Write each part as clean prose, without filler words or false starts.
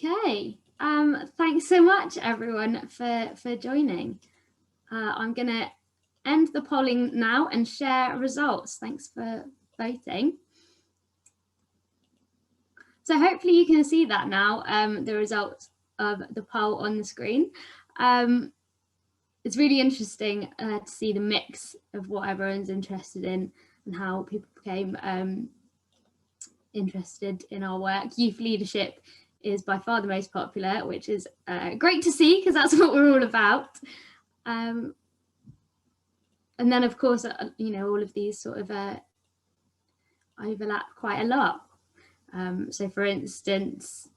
Okay, thanks so much everyone for joining. I'm going to end the polling now and share results. Thanks for voting. So hopefully you can see that now, the results of the poll on the screen. It's really interesting to see the mix of what everyone's interested in and how people became interested in our work. Youth leadership is by far the most popular, which is great to see because that's what we're all about. And then of course, all of these sort of overlap quite a lot. So for instance,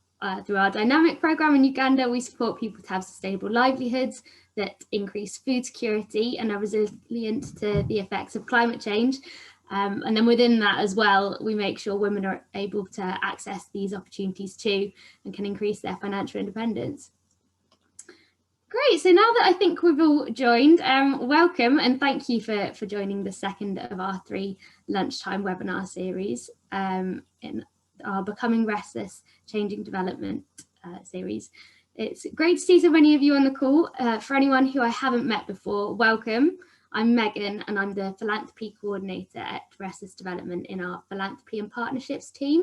through our dynamic program in Uganda, we support people to have sustainable livelihoods that increase food security and are resilient to the effects of climate change. And then within that as well, we make sure women are able to access these opportunities too and can increase their financial independence. Great, so now that I think we've all joined, welcome and thank you for joining the second of our 3 lunchtime webinar series in our Becoming Restless, Changing Development series. It's great to see so many of you on the call. For anyone who I haven't met before, welcome. I'm Megan and I'm the Philanthropy Coordinator at Restless Development in our Philanthropy and Partnerships team.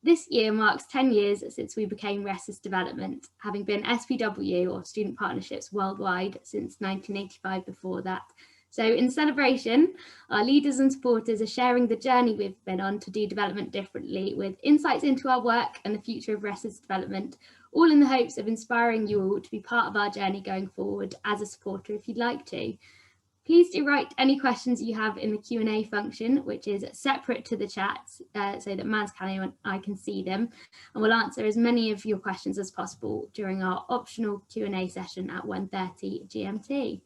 This year marks 10 years since we became Restless Development, having been SPW or Student Partnerships worldwide since 1985 before that. So in celebration, our leaders and supporters are sharing the journey we've been on to do development differently with insights into our work and the future of Restless Development, all in the hopes of inspiring you all to be part of our journey going forward as a supporter if you'd like to. Please do write any questions you have in the Q&A function, which is separate to the chat, so that Mans-Kanu and I can see them, and we'll answer as many of your questions as possible during our optional Q&A session at 1:30 GMT.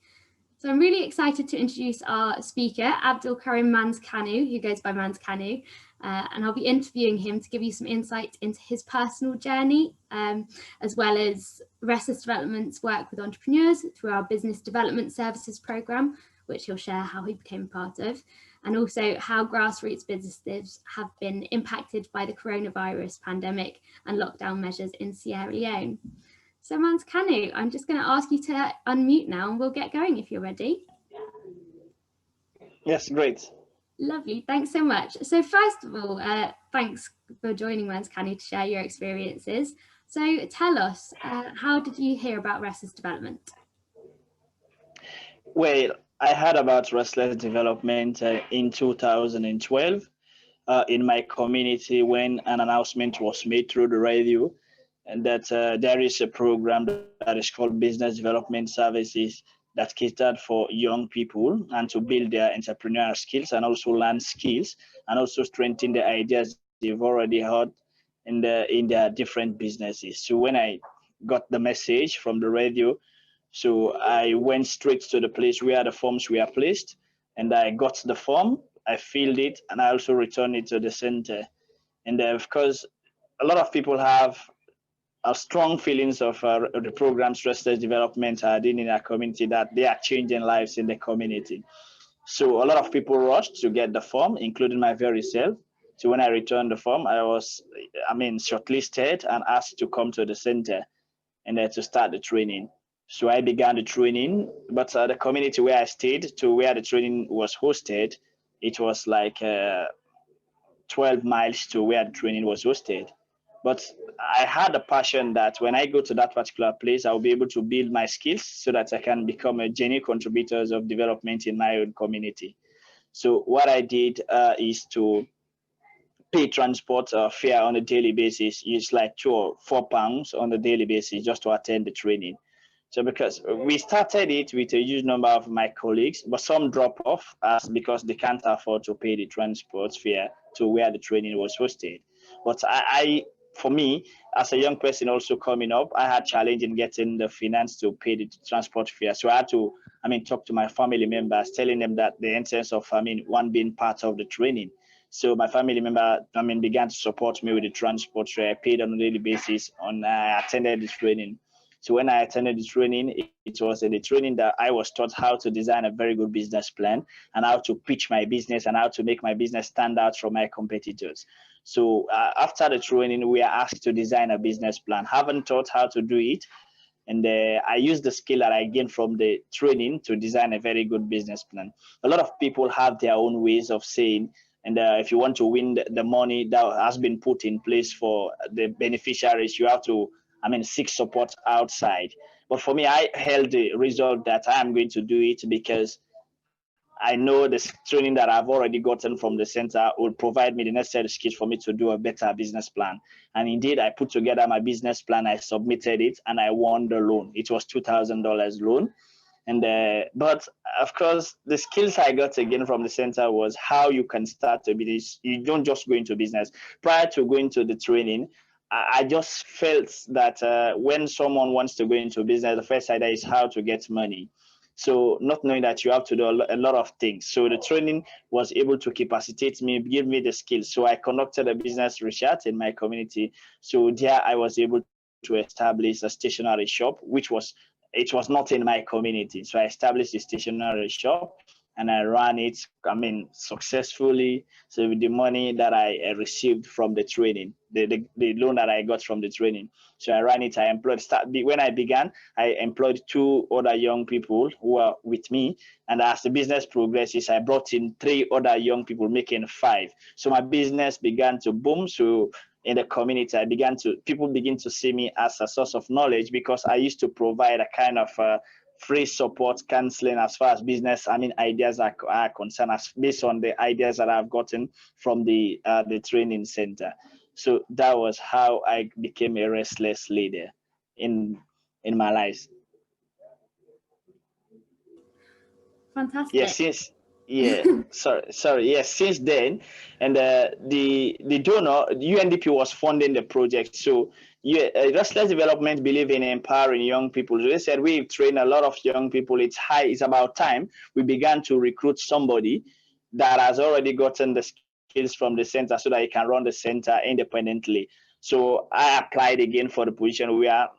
So I'm really excited to introduce our speaker, Abdul Karim Mans-Kanu, who goes by Mans-Kanu, and I'll be interviewing him to give you some insight into his personal journey, as well as Restless Development's work with entrepreneurs through our Business Development Services programme, which he'll share how he became part of, and also how grassroots businesses have been impacted by the coronavirus pandemic and lockdown measures in Sierra Leone. So Mans-Kanu, I'm just going to ask you to unmute now and we'll get going if you're ready. Yes, great. Lovely, thanks so much. So first of all, thanks for joining Mans-Kanu to share your experiences. So tell us, how did you hear about Restless Development? Well, I heard about Restless Development in 2012 in my community when an announcement was made through the radio, and that there is a program that is called Business Development Services that catered for young people and to build their entrepreneurial skills and also learn skills and also strengthen the ideas they've already heard in their different businesses. So when I got the message from the radio, so I went straight to the place where the forms were placed, and I got the form, I filled it, and I also returned it to the center. And of course, a lot of people have strong feelings of the programs Restless Development are doing in our community, that they are changing lives in the community. So a lot of people rushed to get the form, including my very self. So when I returned the form, I was, shortlisted and asked to come to the center and to start the training. So I began the training, but the community where I stayed to where the training was hosted, it was like 12 miles to where the training was hosted. But I had a passion that when I go to that particular place, I'll be able to build my skills so that I can become a genuine contributor of development in my own community. So what I did is to pay transport fare on a daily basis. It's like £2 or £4 on a daily basis just to attend the training. So because we started it with a huge number of my colleagues, but some drop off because they can't afford to pay the transport fare to where the training was hosted. But for me, as a young person also coming up, I had challenge in getting the finance to pay the transport fare. So I had to, talk to my family members, telling them that the essence of, one being part of the training. So my family member, began to support me with the transport fare. I paid on a daily basis. I attended the training. So when I attended the training, it was in the training that I was taught how to design a very good business plan and how to pitch my business and how to make my business stand out from my competitors. So after the training, we are asked to design a business plan. Haven't taught how to do it, and I used the skill that I gained from the training to design a very good business plan. A lot of people have their own ways of saying, and if you want to win the money that has been put in place for the beneficiaries, you have to, seek support outside. But for me, I held the resolve that I am going to do it because I know the training that I've already gotten from the center will provide me the necessary skills for me to do a better business plan. And indeed, I put together my business plan, I submitted it, and I won the loan. It was $2,000 loan. And but of course, the skills I got again from the center was how you can start a business. You don't just go into business. Prior to going to the training, I just felt that when someone wants to go into business, the first idea is how to get money. So not knowing that you have to do a lot of things. So the training was able to capacitate me, give me the skills. So I conducted a business research in my community. So there I was able to establish a stationery shop, it was not in my community. So I established a stationery shop and I ran it, successfully. So with the money that I received from the training, the loan that I got from the training. So I ran it, when I began, I employed 2 other young people who were with me. And as the business progresses, I brought in 3 other young people, making 5. So my business began to boom. So in the community, people begin to see me as a source of knowledge because I used to provide a kind of free support counseling as far as business, ideas are concerned, based on the ideas that I've gotten from the training center. So that was how I became a restless leader in my life. Fantastic. Yes, since then, and the donor, UNDP, was funding the project. So Restless Development believe in empowering young people. So they said, we train a lot of young people. It's about time we began to recruit somebody that has already gotten the skills from the center so that he can run the center independently. So I applied again for the position. We are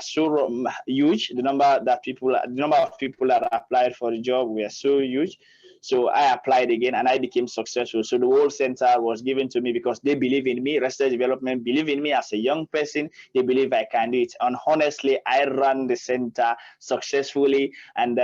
so huge. The number of people that applied for the job, we are so huge. So I applied again and I became successful. So the whole center was given to me because they believe in me. Restless Development believe in me as a young person. They believe I can do it. And honestly, I ran the center successfully, and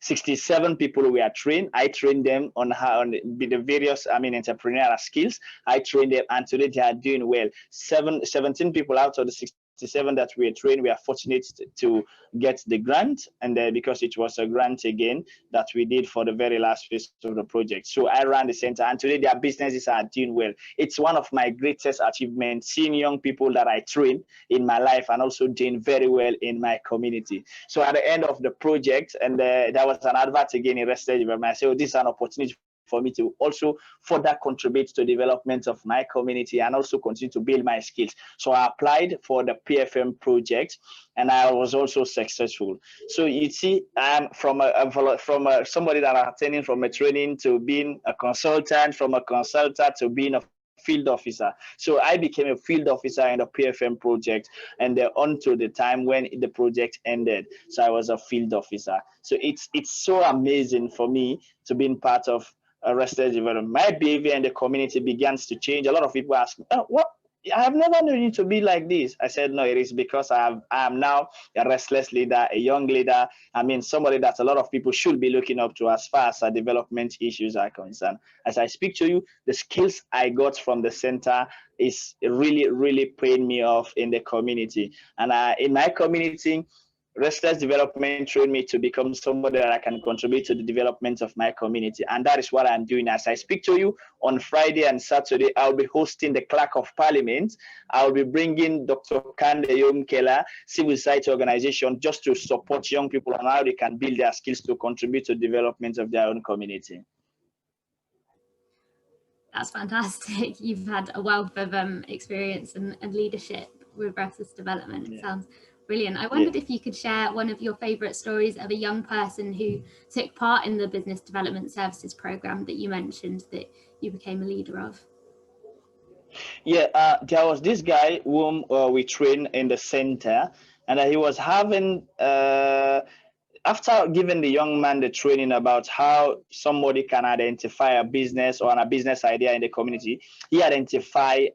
67 people were trained. I trained them on the various, entrepreneurial skills. I trained them, and today they are doing well. 17 people out of the 67 that we trained, we are fortunate to get the grant, and because it was a grant again that we did for the very last phase of the project. So I ran the center, and today their businesses are doing well. It's one of my greatest achievements, seeing young people that I trained in my life and also doing very well in my community. So at the end of the project, and there was an advert again in Restless Development, I said, this is an opportunity for me to also further contribute to the development of my community and also continue to build my skills. So I applied for the PFM project, and I was also successful. So you see, I'm from somebody that are attending from a training to being a consultant, from a consultant to being a field officer. So I became a field officer in the PFM project, and on to the time when the project ended. So I was a field officer. So it's so amazing for me to be part of Restless Development. My behavior in the community begins to change. A lot of people ask, oh, what? I have never known you to be like this. I said, no, it is because I am now a restless leader, a young leader. Somebody that a lot of people should be looking up to as far as development issues are concerned. As I speak to you, the skills I got from the center is really, really paying me off in the community. And in my community, Restless Development trained me to become somebody that I can contribute to the development of my community. And that is what I'm doing. As I speak to you, on Friday and Saturday, I'll be hosting the Clerk of Parliament. I'll be bringing Dr. Kandeyom Kela, civil society organization, just to support young people on how they can build their skills to contribute to the development of their own community. That's fantastic. You've had a wealth of experience and leadership with Restless Development. It sounds brilliant. I wondered if you could share one of your favorite stories of a young person who took part in the Business Development Services program that you mentioned that you became a leader of. There was this guy whom we trained in the center, and he was having after giving the young man the training about how somebody can identify a business or a business idea in the community, he identified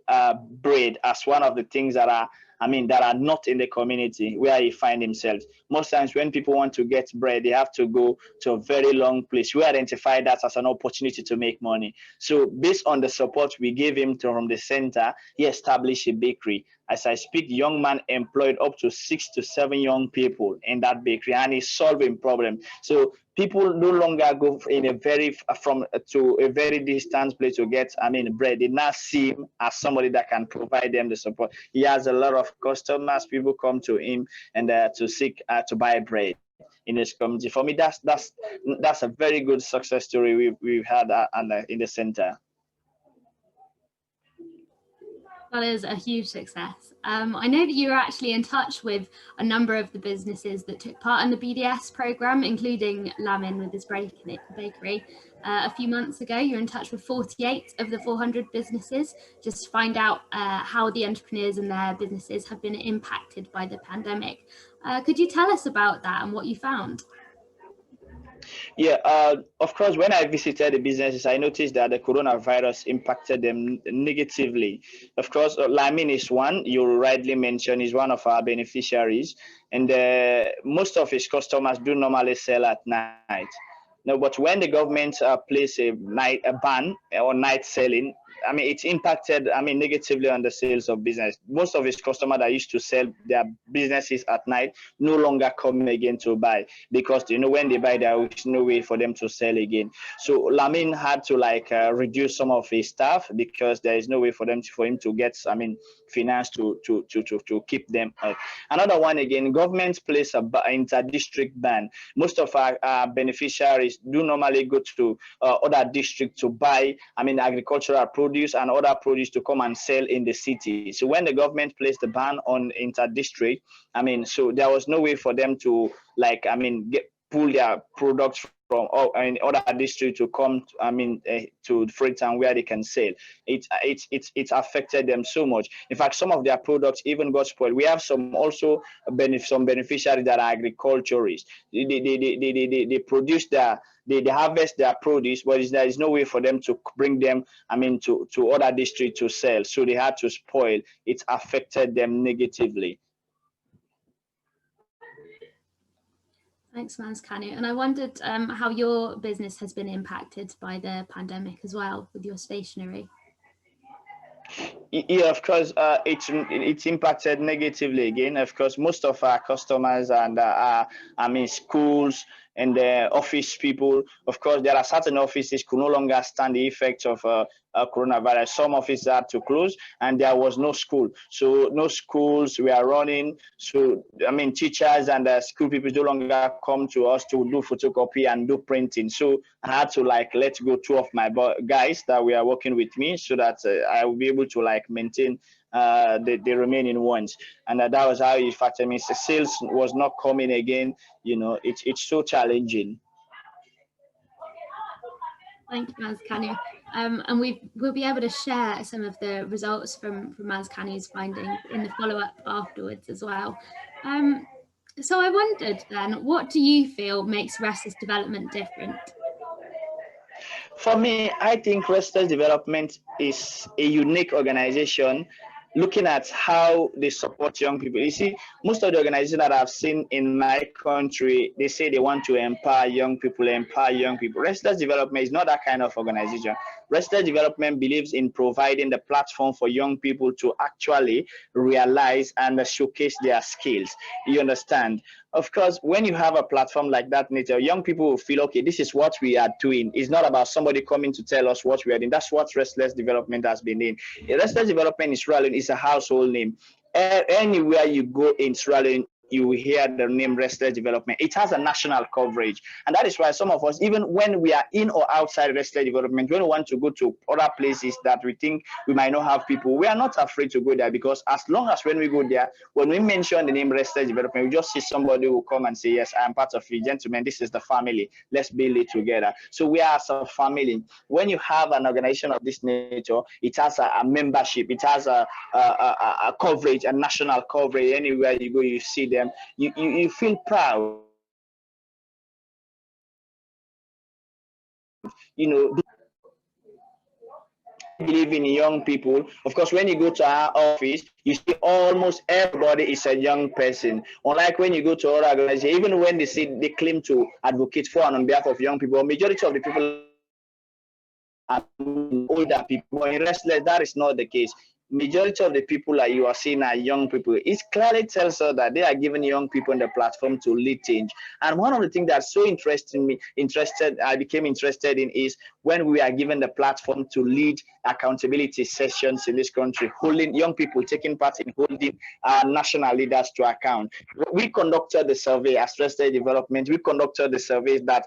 bread as one of the things that are, that are not in the community where he find himself. Most times when people want to get bread, they have to go to a very long place. We identify that as an opportunity to make money. So based on the support we gave him from the center, he established a bakery. As I speak, the young man employed up to 6 to 7 young people in that bakery, and he's solving problems. So people no longer go in a very from to a very distant place to get, bread. They now see him as somebody that can provide them the support. He has a lot of customers. People come to him and to seek to buy bread in his community. For me, that's a very good success story we've had in the center. That is a huge success. I know that you were actually in touch with a number of the businesses that took part in the BDS program, including Lamin with his bakery. A few months ago, you were in touch with 48 of the 400 businesses just to find out how the entrepreneurs and their businesses have been impacted by the pandemic. Could you tell us about that and what you found? Yeah, of course, when I visited the businesses, I noticed that the coronavirus impacted them negatively. Of course, Lamin is one, you rightly mentioned, is one of our beneficiaries, and most of his customers do normally sell at night. No, but when the government placed a ban on night selling, it impacted, negatively on the sales of business. Most of his customers that used to sell their businesses at night no longer come again to buy because when they buy, there is no way for them to sell again. So Lamin had to reduce some of his staff because there is no way for him to get, finance to keep them up. Another one again, government place a inter-district ban. Most of our beneficiaries do normally go to other districts to buy, agricultural produce and other produce to come and sell in the city. So when the government placed the ban on inter-district, so there was no way for them to pull their products from other districts to come, to Freetown where they can sell. It affected them so much. In fact, some of their products even got spoiled. We have some some beneficiaries that are agriculturists. They produce they harvest their produce, but there is no way for them to bring them, to other districts to sell. So they had to spoil. It affected them negatively. Thanks, Mans-Kanu. And I wondered how your business has been impacted by the pandemic as well with your stationery. Yeah, of course, it's impacted negatively again. Of course, most of our customers and schools and the office people. Of course, there are certain offices could no longer stand the effects of coronavirus. Some offices had to close, and there was no school. So no schools were running. So teachers and school people no longer come to us to do photocopy and do printing. So I had to let go 2 of my guys that were working with me, so that I will be able to maintain the remaining ones. And that was how it affected me. Sales was not coming again. It's so challenging. Thank you, Mans-Kanu. And we'll be able to share some of the results from Mans-Kanu's findings in the follow-up afterwards as well. So I wondered then, what do you feel makes Restless Development different? For me, I think Restless Development is a unique organization looking at how they support young people. You see, most of the organizations that I've seen in my country, they say they want to empower young people, empower young people. Restless Development is not that kind of organization. Restless Development believes in providing the platform for young people to actually realize and showcase their skills. You understand? Of course, when you have a platform like that, nature, young people will feel, okay, this is what we are doing. It's not about somebody coming to tell us what we are doing. That's what Restless Development has been in. Restless Development in Sierra Leone is a household name. Anywhere you go in Sierra Leone, you will hear the name Restless Development. It has a national coverage. And that is why some of us, even when we are in or outside Restless Development, when we want to go to other places that we think we might not have people, we are not afraid to go there, because as long as when we go there, when we mention the name Restless Development, we just see somebody who come and say, yes, I am part of it. Gentlemen, this is the family. Let's build it together. So we are as a family. When you have an organization of this nature, it has a membership. It has a coverage, a national coverage. Anywhere you go, you see them. You feel proud. you know, believe in young people. Of course, when you go to our office, you see almost everybody is a young person. Unlike when you go to other organizations, even when they say they claim to advocate for and on behalf of young people, majority of the people are older people. But in Restless, that is not the case. Majority of the people that you are seeing are young people. It clearly tells us that they are giving young people the platform to lead change. And one of the things that's so I became interested in is when we are given the platform to lead accountability sessions in this country, holding young people taking part in holding national leaders to account. We conducted the survey as Restless Development. We conducted the surveys that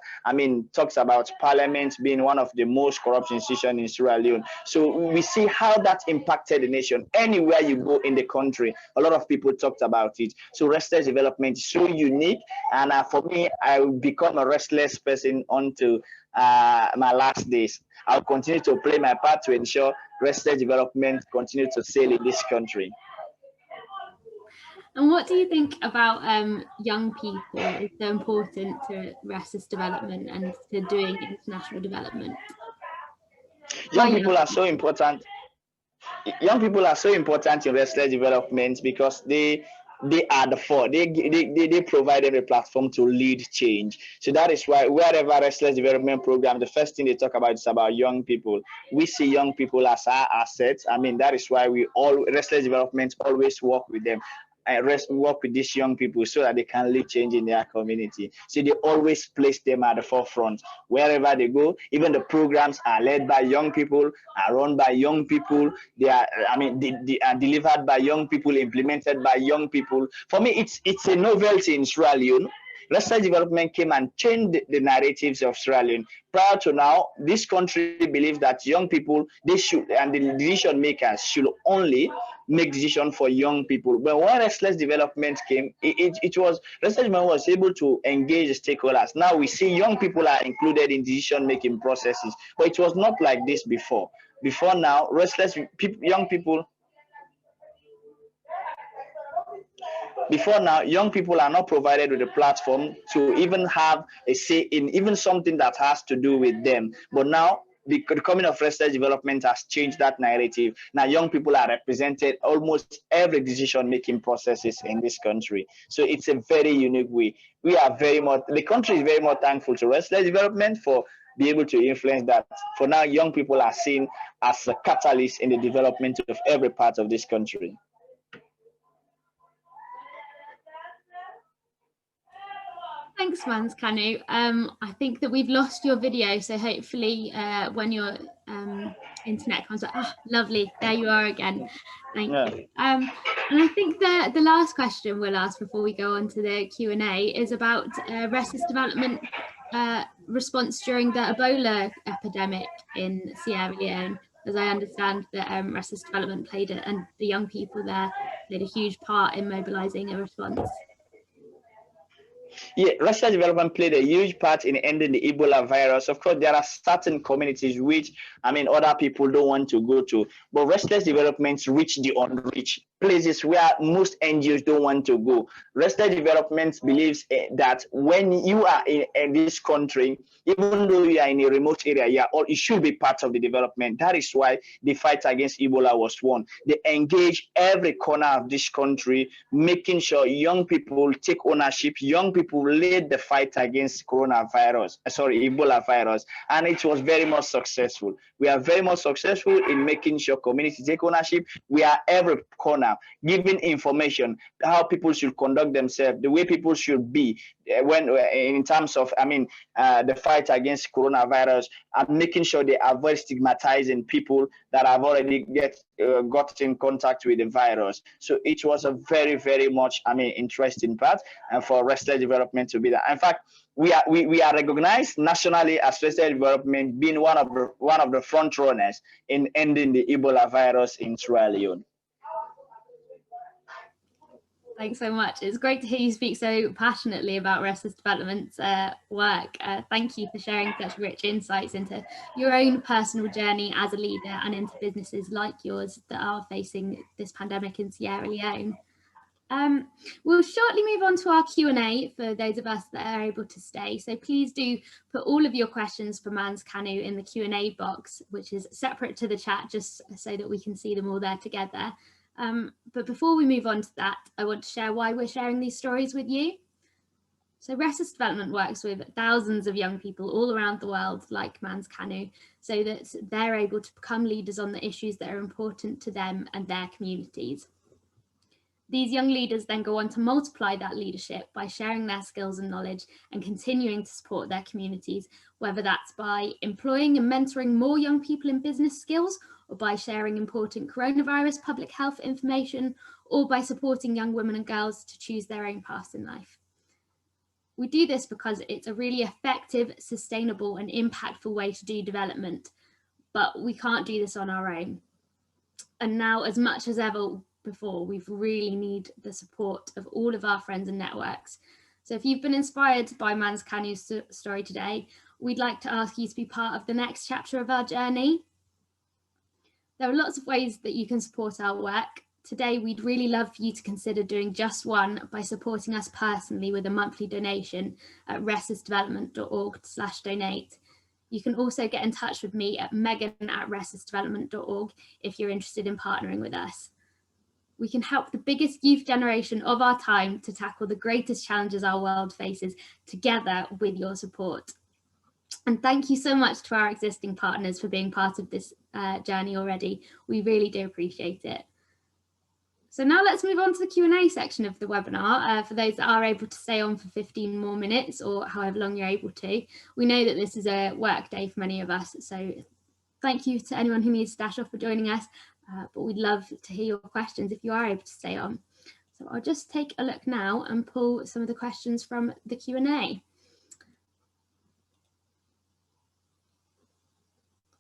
talks about Parliament being one of the most corrupt institutions in Sierra Leone. So we see how that impacted the nation. Anywhere you go in the country, a lot of people talked about it. So Restless Development is so unique, and for me, I will become a restless person until my last days. I'll continue to play my part to ensure Restless Development continue to sail in this country. And what do you think about young people is so important to Restless Development and to doing international development? Young people are so important. Young people are so important in Restless Development because they are the four. They provide them a platform to lead change. So that is why wherever Restless Development program, the first thing they talk about is about young people. We see young people as our assets. That is why Restless Development always work with them. Work with these young people so that they can lead change in their community. So they always place them at the forefront wherever they go. Even the programs are led by young people, are run by young people. They are, they are delivered by young people, implemented by young people. For me, it's a novelty in Sierra Leone. Restless Development came and changed the narratives of Sierra Leone. Prior to now, this country believes that young people, they should, and the decision makers should only make decision for young people. But when Restless Development came, Restless Development was able to engage stakeholders. Now we see young people are included in decision making processes, but it was not like this before. Before now, young people Before now, young people are not provided with a platform to even have a say in even something that has to do with them. But now, the coming of Restless Development has changed that narrative. Now, young people are represented almost every decision-making processes in this country. So it's a very unique way. The country is very much thankful to Restless Development for be able to influence that. For now, young people are seen as a catalyst in the development of every part of this country. Thanks, Mans-Kanu. I think that we've lost your video, so hopefully when your internet comes up, lovely, there you are again. Thank you. And I think the last question we'll ask before we go on to the Q&A is about Restless Development response during the Ebola epidemic in Sierra Leone. As I understand that Restless Development and the young people there played a huge part in mobilizing a response. Yeah, Restless Development played a huge part in ending the Ebola virus. Of course, there are certain communities which, other people don't want to go to, but Restless Development reach the unreached, places where most NGOs don't want to go. Restless Development believes that when you are in this country, even though you are in a remote area, you should be part of the development. That is why the fight against Ebola was won. They engage every corner of this country, making sure young people take ownership. Young people led the fight against Ebola virus, and it was very much successful. We are very much successful in making sure communities take ownership. We are every corner giving information how people should conduct themselves, the way people should be when in terms of the fight against coronavirus, and making sure they avoid stigmatizing people that have already got in contact with the virus. So it was a very, very much interesting part for Restless Development to be there. In fact, we are recognized nationally as Restless Development being one of the front runners in ending the Ebola virus in Sierra Leone. Thanks so much. It's great to hear you speak so passionately about Restless Development's work. Thank you for sharing such rich insights into your own personal journey as a leader and into businesses like yours that are facing this pandemic in Sierra Leone. We'll shortly move on to our Q&A for those of us that are able to stay. So please do put all of your questions for Mans-Kanu in the Q&A box, which is separate to the chat, just so that we can see them all there together. But before we move on to that, I want to share why we're sharing these stories with you. So Restless Development works with thousands of young people all around the world, like Mans-Kanu, so that they're able to become leaders on the issues that are important to them and their communities. These young leaders then go on to multiply that leadership by sharing their skills and knowledge and continuing to support their communities, whether that's by employing and mentoring more young people in business skills, or by sharing important coronavirus public health information, or by supporting young women and girls to choose their own paths in life. We do this because it's a really effective, sustainable and impactful way to do development, but we can't do this on our own. And now, as much as ever before, we really need the support of all of our friends and networks. So if you've been inspired by Mans-Kanu's story today, we'd like to ask you to be part of the next chapter of our journey. There are lots of ways that you can support our work. Today, we'd really love for you to consider doing just one by supporting us personally with a monthly donation at restlessdevelopment.org/donate. You can also get in touch with me at megan@restlessdevelopment.org if you're interested in partnering with us. We can help the biggest youth generation of our time to tackle the greatest challenges our world faces together with your support. And thank you so much to our existing partners for being part of this journey already. We really do appreciate it. So now let's move on to the Q&A section of the webinar for those that are able to stay on for 15 more minutes or however long you're able to. We know that this is a work day for many of us, so thank you to anyone who needs to dash off for joining us, but we'd love to hear your questions if you are able to stay on. So I'll just take a look now and pull some of the questions from the Q&A.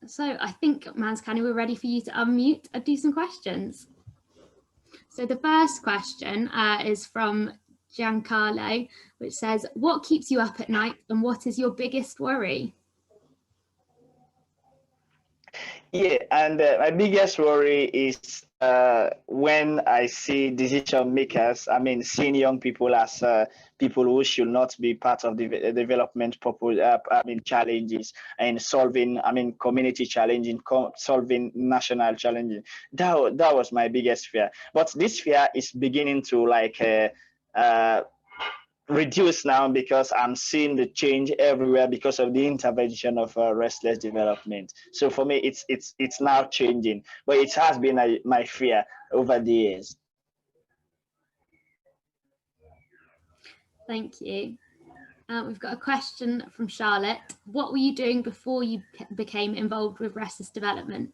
So I think, Mans-Kanu, we're ready for you to unmute and do some questions. So the first question is from Giancarlo, which says, what keeps you up at night and what is your biggest worry? Yeah, and my biggest worry is when I see decision makers, seeing young people as people who should not be part of the development challenges and solving, community challenging, solving national challenges. That was my biggest fear. But this fear is beginning to reduce now because I'm seeing the change everywhere because of the intervention of Restless Development. So for me, it's now changing, but it has been my fear over the years. Thank you. We've got a question from Charlotte. What were you doing before you became involved with Restless Development?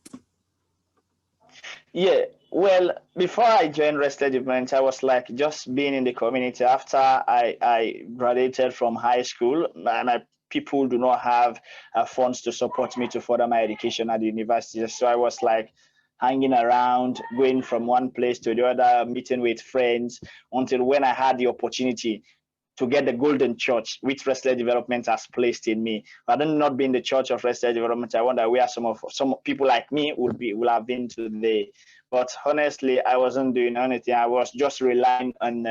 Yeah, well, before I joined Restless Development, I was just being in the community. After I graduated from high school, my people do not have funds to support me to further my education at the university. So I was hanging around, going from one place to the other, meeting with friends, until when I had the opportunity to get the golden church which Restless Development has placed in me. But I not be in the church of Restless Development, I wonder where some people like me will have been today. But honestly, I wasn't doing anything. I was just relying on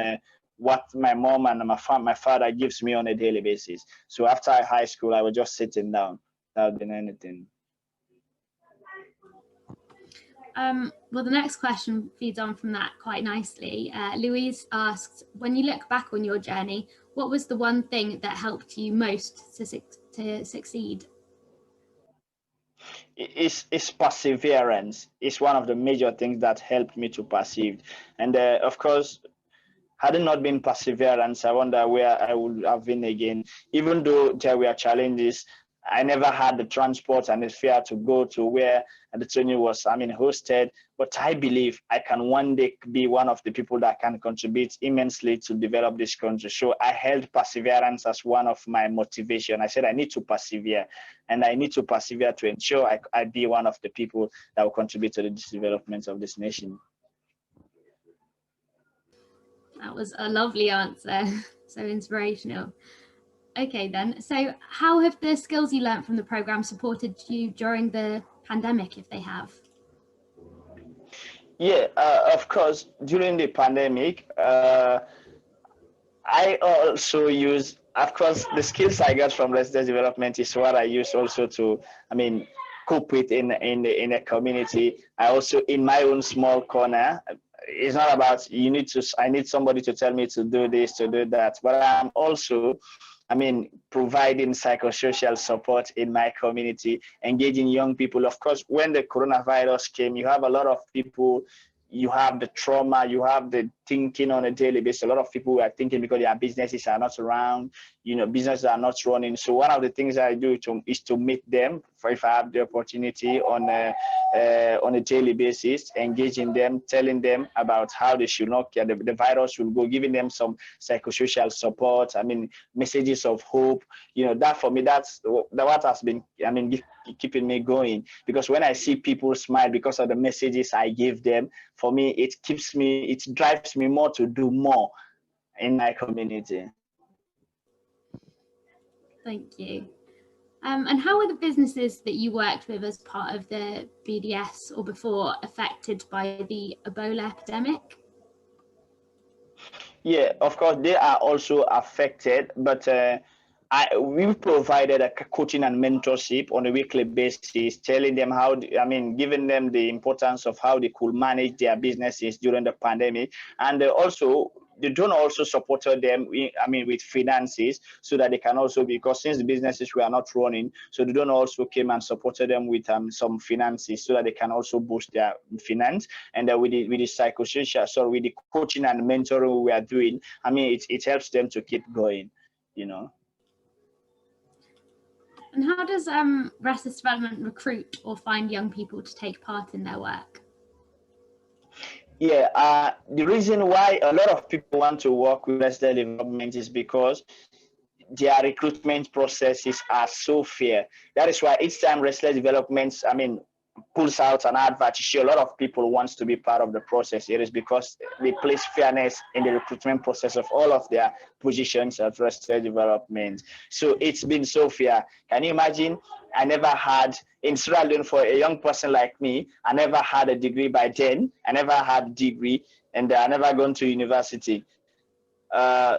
what my mom and my father gives me on a daily basis. So after high school, I was just sitting down without doing anything. Well, the next question feeds on from that quite nicely. Louise asked, when you look back on your journey, what was the one thing that helped you most to succeed? It's perseverance. It's one of the major things that helped me to persevere. And of course, had it not been perseverance, I wonder where I would have been again. Even though there were challenges, I never had the transport and the fear to go to where the training was, hosted. But I believe I can one day be one of the people that can contribute immensely to develop this country. So I held perseverance as one of my motivation. I said I need to persevere, and I need to persevere to ensure I be one of the people that will contribute to the development of this nation. That was a lovely answer. So inspirational. Okay then, so how have the skills you learned from the program supported you during the pandemic, if they have? Yeah, of course, during the pandemic, I also use, of course, the skills I got from Restless Development is what I use also to, I mean, cope with in a community. I also, in my own small corner, it's not about you need to, I need somebody to tell me to do this, to do that, but I'm also, I mean, providing psychosocial support in my community, engaging young people. Of course, when the coronavirus came, you have a lot of people, you have the trauma, you have the thinking on a daily basis. A lot of people are thinking because their businesses are not around, businesses are not running. So one of the things I do is to meet them, for if I have the opportunity on a daily basis, engaging them, telling them about how they should not care. The virus will go, giving them some psychosocial support. I mean, messages of hope. That for me, that's what has been, I mean, keeping me going. Because when I see people smile because of the messages I give them, for me, it drives me more to do more in my community. Thank you. And how were the businesses that you worked with as part of the BDS or before affected by the Ebola epidemic? Yeah, of course, they are also affected, but we provided a coaching and mentorship on a weekly basis, telling them giving them the importance of how they could manage their businesses during the pandemic, and also the donor also supported them, with finances so that they can also, because since the businesses were not running, so the donor also came and supported them with some finances so that they can also boost their finance. And with the psychosocial, so with the coaching and mentoring we are doing, it helps them to keep going. And how does Restless Development recruit or find young people to take part in their work? Yeah, the reason why a lot of people want to work with Restless Development is because their recruitment processes are so fair. That is why each time Restless Development, pulls out an advert, a lot of people wants to be part of the process. It is because they place fairness in the recruitment process of all of their positions at Restless Development. So it's been so fair. Can you imagine? I never had, in Sierra Leone, for a young person like me, I never had a degree by then. I never had a degree, and I never gone to university.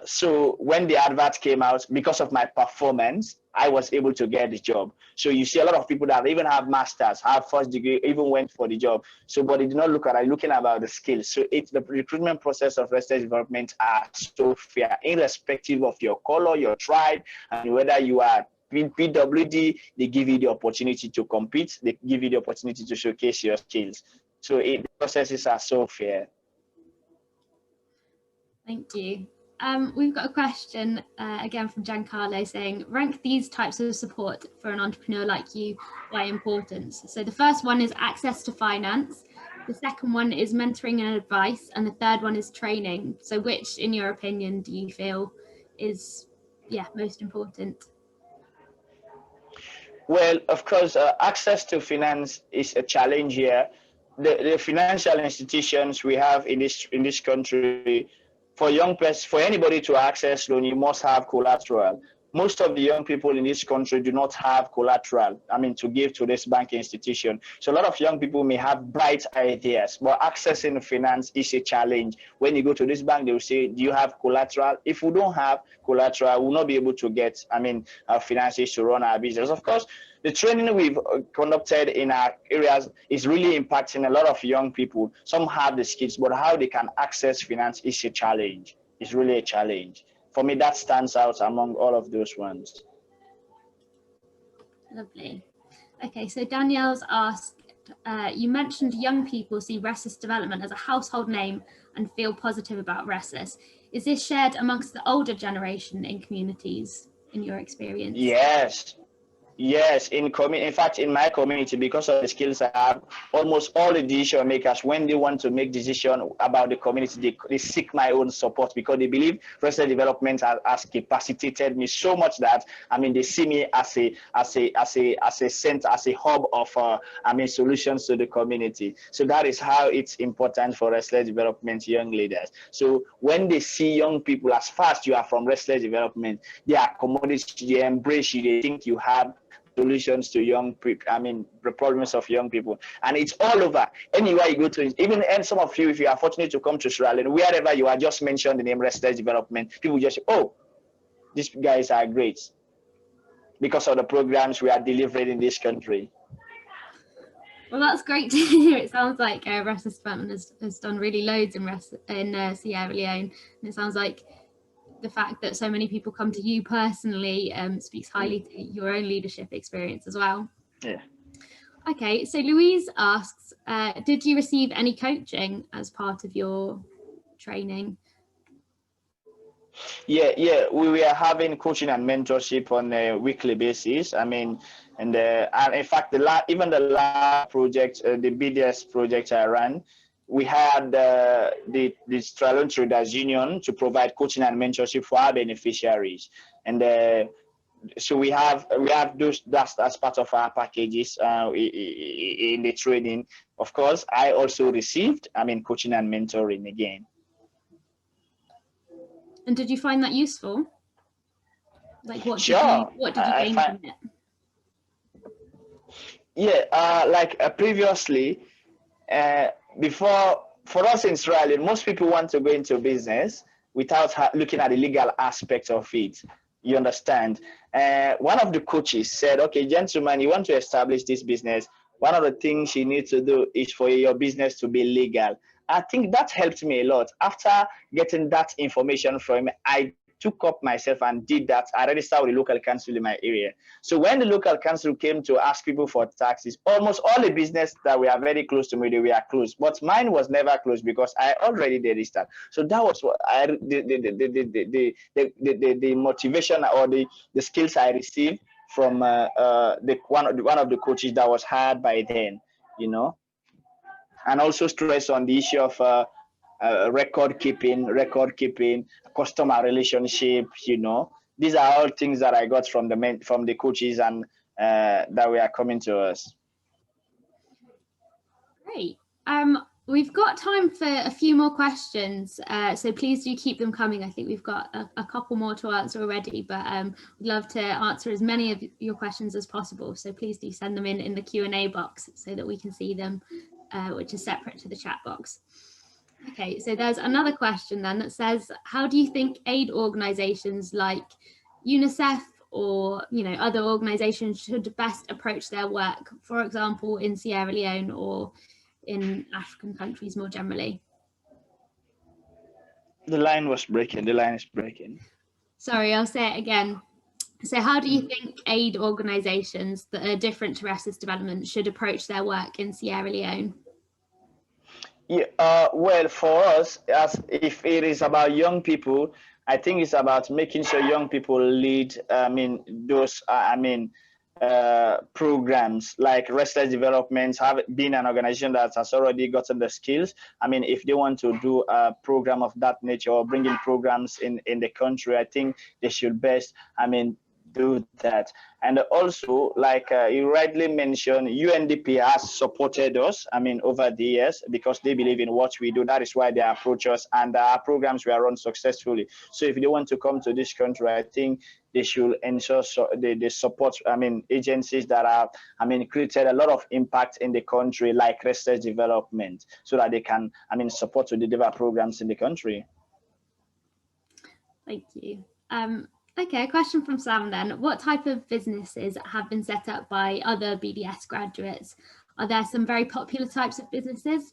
So when the advert came out, because of my performance, I was able to get the job. So you see a lot of people that even have masters, have first degree, even went for the job. So, but they did not look at it, looking about the skills. So it's the recruitment process of Restless Development are so fair, irrespective of your color, your tribe, and whether you are PWD, they give you the opportunity to compete. They give you the opportunity to showcase your skills. So the processes are so fair. Thank you. We've got a question again from Giancarlo saying, rank these types of support for an entrepreneur like you by importance. So the first one is access to finance. The second one is mentoring and advice. And the third one is training. So which, in your opinion, do you feel is most important? Well, of course, access to finance is a challenge here. The financial institutions we have in this country, for anybody to access loan, you must have collateral. Most of the young people in this country do not have collateral, to give to this banking institution. So a lot of young people may have bright ideas, but accessing finance is a challenge. When you go to this bank, they will say, do you have collateral? If we don't have collateral, we'll not be able to get, our finances to run our business. Of course, the training we've conducted in our areas is really impacting a lot of young people. Some have the skills, but how they can access finance is a challenge. It's really a challenge. For me, that stands out among all of those ones. Lovely. Okay, so Danielle's asked, you mentioned young people see Restless Development as a household name and feel positive about Restless. Is this shared amongst the older generation in communities, in your experience? Yes, in fact, in my community, because of the skills I have, almost all the decision makers, when they want to make decision about the community, they seek my own support because they believe Restless Development has capacitated me so much that they see me as a center, as a hub of solutions to the community. So that is how it's important for Restless Development young leaders. So when they see young people, as fast you are from Restless Development, they accommodate you, they embrace you, they think you have solutions to young people. I mean, the problems of young people, and it's all over. Anywhere you go to, even and some of you, if you are fortunate to come to Sierra Leone, wherever you are, just mention the name Restless Development. People just say, "Oh, these guys are great," because of the programs we are delivering in this country. Well, that's great to hear. It sounds like Restless Development has done really loads in Sierra Leone, and it sounds like the fact that so many people come to you personally speaks highly to your own leadership experience as well. Yeah. Okay, so Louise asks, did you receive any coaching as part of your training? Yeah, we were having coaching and mentorship on a weekly basis. I mean, and in fact, even the last project, the BDS project I ran, we had the Sierra Leone Traders Union to provide coaching and mentorship for our beneficiaries, and so we have those that's as part of our packages in the training. Of course, I also received, I mean, coaching and mentoring again. And did you find that useful? Like, what did Sure, you gain find, from it? yeah, like previously, before, for us in Sierra Leone, most people want to go into business without looking at the legal aspect of it. You understand? One of the coaches said, "Okay, gentlemen, you want to establish this business. One of the things you need to do is for your business to be legal." I think that helped me a lot. After getting that information from him, I took up myself and did that. I registered with the local council in my area. So when the local council came to ask people for taxes, almost all the business that we are very close to me, they were closed. But mine was never closed because I already registered. So that was what the motivation or the skills I received from one of the coaches that was hired by then, you know, and also stress on the issue of record keeping, customer relationship. You know, these are all things that I got from the coaches and that were coming to us. Great. We've got time for a few more questions, so please do keep them coming. I think we've got a couple more to answer already, but we'd love to answer as many of your questions as possible. So please do send them in the Q&A box so that we can see them, which is separate to the chat box. Okay, so there's another question then that says, how do you think aid organisations like UNICEF or other organisations should best approach their work, for example, in Sierra Leone or in African countries more generally? The line was breaking. The line is breaking. Sorry, I'll say it again. So how do you think aid organisations that are different to Restless Development should approach their work in Sierra Leone? Yeah, well, for us, as if it is about young people, I think it's about making sure young people lead. I mean, those. Programs like Restless Development have been an organization that has already gotten the skills. I mean, if they want to do a program of that nature or bring in programs in the country, I think they should best, I mean, do that. And also, like you rightly mentioned, UNDP has supported us, I mean, over the years because they believe in what we do. That is why they approach us, and our programs were run successfully. So if they want to come to this country, I think they should ensure they support, I mean, agencies that have, I mean, created a lot of impact in the country, like Restless Development, so that they can, I mean, support to deliver programs in the country. Thank you. Okay, a question from Sam then. What type of businesses have been set up by other BDS graduates? Are there some very popular types of businesses?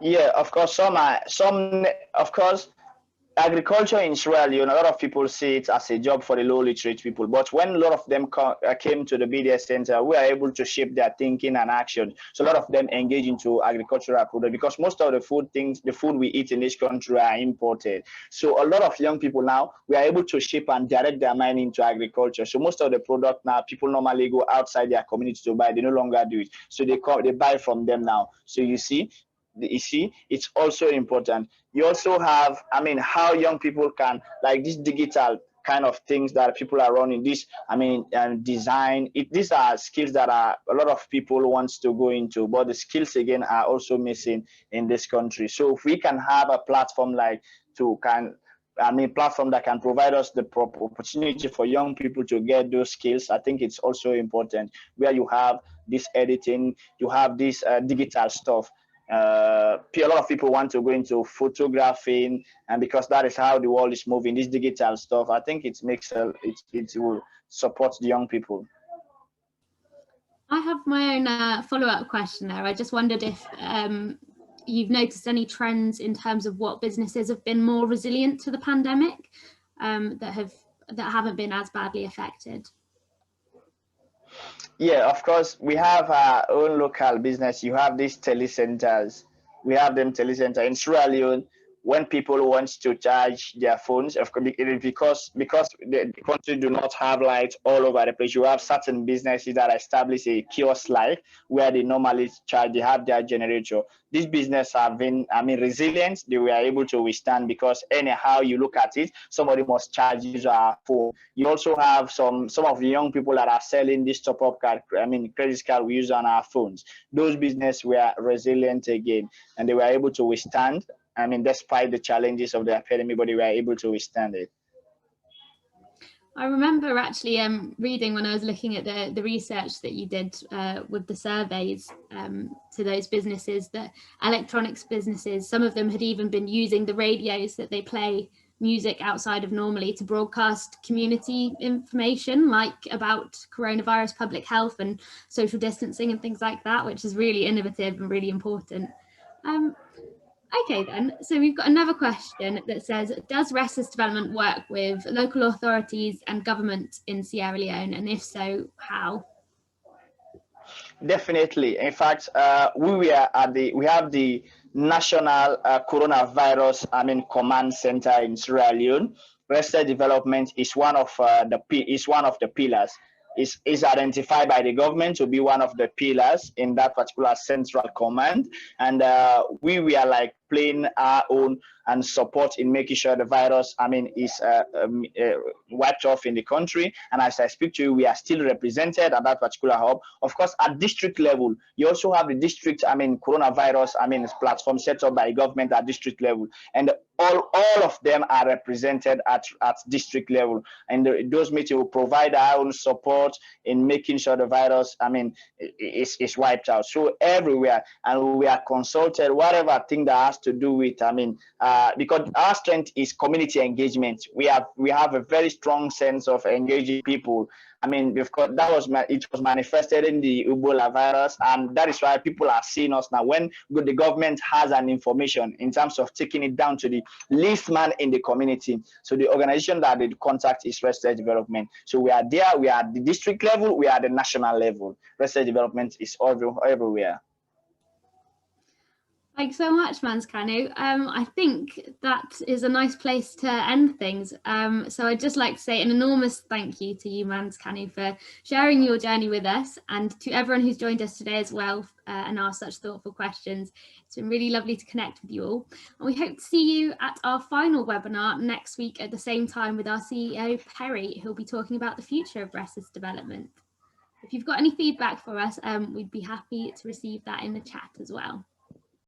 Yeah, of course, of course, agriculture in Sierra Leone, a lot of people see it as a job for the low literate people. But when a lot of them came to the BDS Center, we are able to shape their thinking and action. So a lot of them engage into agricultural product because most of the food we eat in this country are imported. So a lot of young people now, we are able to shape and direct their mind into agriculture. So most of the product now, people normally go outside their community to buy. They no longer do it. So they buy from them now. So you see, it's also important. You also have, I mean, how young people can, like this digital kind of things that people are running, this, I mean, and design it. These are skills that are a lot of people wants to go into, but the skills again are also missing in this country. So if we can have a platform like to platform that can provide us the proper opportunity for young people to get those skills, I think it's also important. Where you have this editing, you have this digital stuff. A lot of people want to go into photographing, and because that is how the world is moving, this digital stuff, I think it makes it will support the young people. I have my own follow-up question there. I just wondered if you've noticed any trends in terms of what businesses have been more resilient to the pandemic, that haven't been as badly affected. Yeah, of course, we have our own local business. You have these telecenters. We have them telecenter in Sierra Leone. When people want to charge their phones, of course, it is because the country do not have lights all over the place. You have certain businesses that establish a kiosk like where they normally charge. They have their generator. These businesses have been, resilient. They were able to withstand because anyhow you look at it, somebody must charge your phone. You also have some of the young people that are selling this top up card, credit card we use on our phones. Those businesses were resilient again, and they were able to withstand. Despite the challenges of the epidemic, but they were able to withstand it. I remember actually reading when I was looking at the research that you did with the surveys to those businesses, that electronics businesses, some of them had even been using the radios that they play music outside of normally to broadcast community information, like about coronavirus, public health and social distancing and things like that, which is really innovative and really important. Okay then, so we've got another question that says, does Restless Development work with local authorities and government in Sierra Leone, and if so, how? Definitely. In fact, we have the national coronavirus command center in Sierra Leone. Restless Development is one of the pillars. Is identified by the government to be one of the pillars in that particular central command, and we were like playing our own and support in making sure the virus is wiped off in the country. And as I speak to you, we are still represented at that particular hub. Of course, at district level, you also have the district coronavirus platform set up by government at district level, and all of them are represented at district level, and those meetings will provide our own support in making sure the virus is wiped out. So everywhere, and we are consulted whatever thing that has to do with because our strength is community engagement. We have a very strong sense of engaging people. Because it was manifested in the Ebola virus, and that is why people are seeing us now. When the government has an information in terms of taking it down to the least man in the community, so the organization that they contact is Restless Development. So we are there. We are at the district level. We are at the national level. Restless Development is everywhere. Thanks so much, Mans-Kanu. I think that is a nice place to end things. So I'd just like to say an enormous thank you to you, Mans-Kanu, for sharing your journey with us, and to everyone who's joined us today as well and asked such thoughtful questions. It's been really lovely to connect with you all. And we hope to see you at our final webinar next week at the same time with our CEO, Perry, who'll be talking about the future of Restless Development. If you've got any feedback for us, we'd be happy to receive that in the chat as well.